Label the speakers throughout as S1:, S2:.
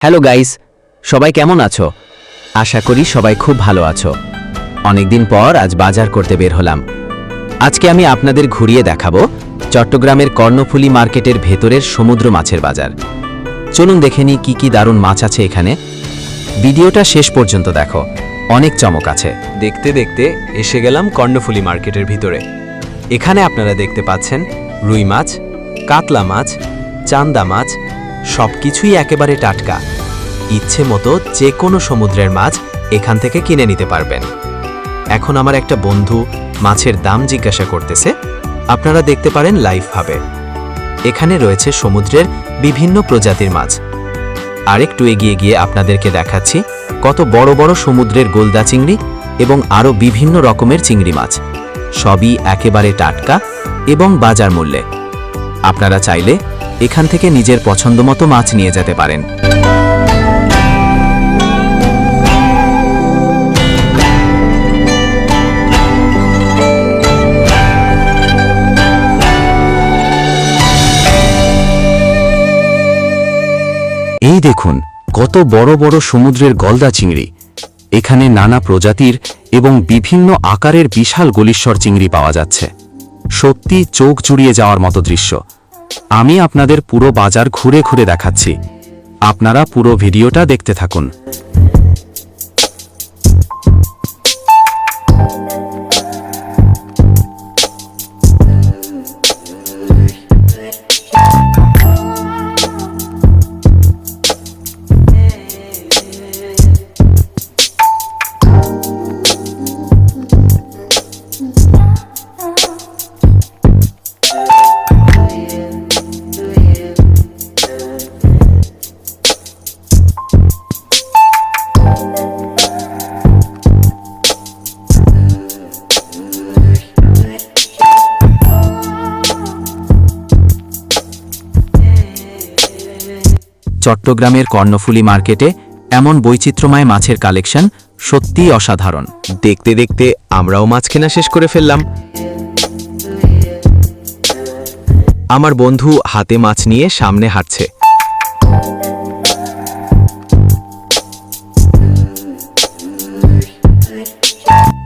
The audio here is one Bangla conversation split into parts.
S1: হ্যালো গাইস, সবাই কেমন আছো? আশা করি সবাই খুব ভালো আছো। অনেকদিন পর আজ বাজার করতে বের হলাম। আজকে আমি আপনাদের ঘুরিয়ে দেখাবো চট্টগ্রামের কর্ণফুলী মার্কেটের ভেতরের সমুদ্র মাছের বাজার। চলুন দেখে নিই কি কি দারুণ মাছ আছে এখানে। ভিডিওটা শেষ পর্যন্ত দেখো, অনেক চমক আছে।
S2: দেখতে দেখতে এসে গেলাম কর্ণফুলী মার্কেটের ভিতরে। এখানে আপনারা দেখতে পাচ্ছেন রুই মাছ, কাতলা মাছ, চান্দা মাছ, সবকিছুই একেবারে টাটকা। ইচ্ছে মতো যে কোনো সমুদ্রের মাছ এখান থেকে কিনে নিতে পারবেন। এখন আমার একটা বন্ধু মাছের দাম জিজ্ঞাসা করতেছে, আপনারা দেখতে পারেন লাইভভাবে। এখানে রয়েছে সমুদ্রের বিভিন্ন প্রজাতির মাছ। আরেকটু এগিয়ে গিয়ে আপনাদেরকে দেখাচ্ছি কত বড় বড় সমুদ্রের গোলদা চিংড়ি এবং আরও বিভিন্ন রকমের চিংড়ি মাছ। সবই একেবারে টাটকা এবং বাজার মূল্যে। আপনারা চাইলে এখান থেকে নিজের পছন্দমতো মাছ নিয়ে যেতে পারেন।
S1: এই দেখুন কত বড় বড় সমুদ্রের গলদা চিংড়ি। এখানে নানা প্রজাতির এবং বিভিন্ন আকারের বিশাল গলিশ্বর চিংড়ি পাওয়া যাচ্ছে। সত্যি চোখ জুড়িয়ে যাওয়ার মতো দৃশ্য। আমি আপনাদের পুরো বাজার ঘুরে ঘুরে দেখাচ্ছি, আপনারা পুরো ভিডিওটা দেখতে থাকুন। চট্টগ্রামের কর্ণফুলী মার্কেটে এমন বৈচিত্র্যময় মাছের কালেকশন সত্যিই অসাধারণ।
S2: দেখতে দেখতে আমরাও মাছ কেনা শেষ করে ফেললাম। আমার বন্ধু হাতে মাছ নিয়ে সামনে হাঁটছে।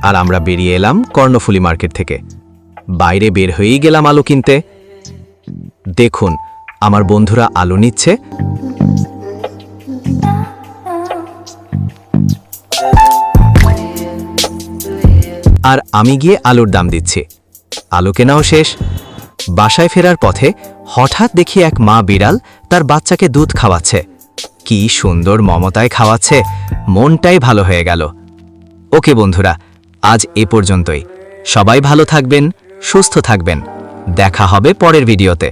S2: আর আমরা বেরিয়ে এলাম কর্ণফুলী মার্কেট থেকে। বাইরে বের হয়েই গেলাম আলু কিনতে। দেখুন আমার বন্ধুরা আলু নিচ্ছে। আর আমি গিয়ে আলুর দাম দিচ্ছি। আলু কেনাও শেষ। বাসায় ফেরার পথে হঠাৎ দেখি এক মা বিড়াল তার বাচ্চাকে দুধ খাওয়াচ্ছে। কি সুন্দর মমতায় খাওয়াচ্ছে, মনটাই ভালো হয়ে গেল। ওকে বন্ধুরা, আজ এ পর্যন্তই। সবাই ভালো থাকবেন, সুস্থ থাকবেন। দেখা হবে পরের ভিডিওতে।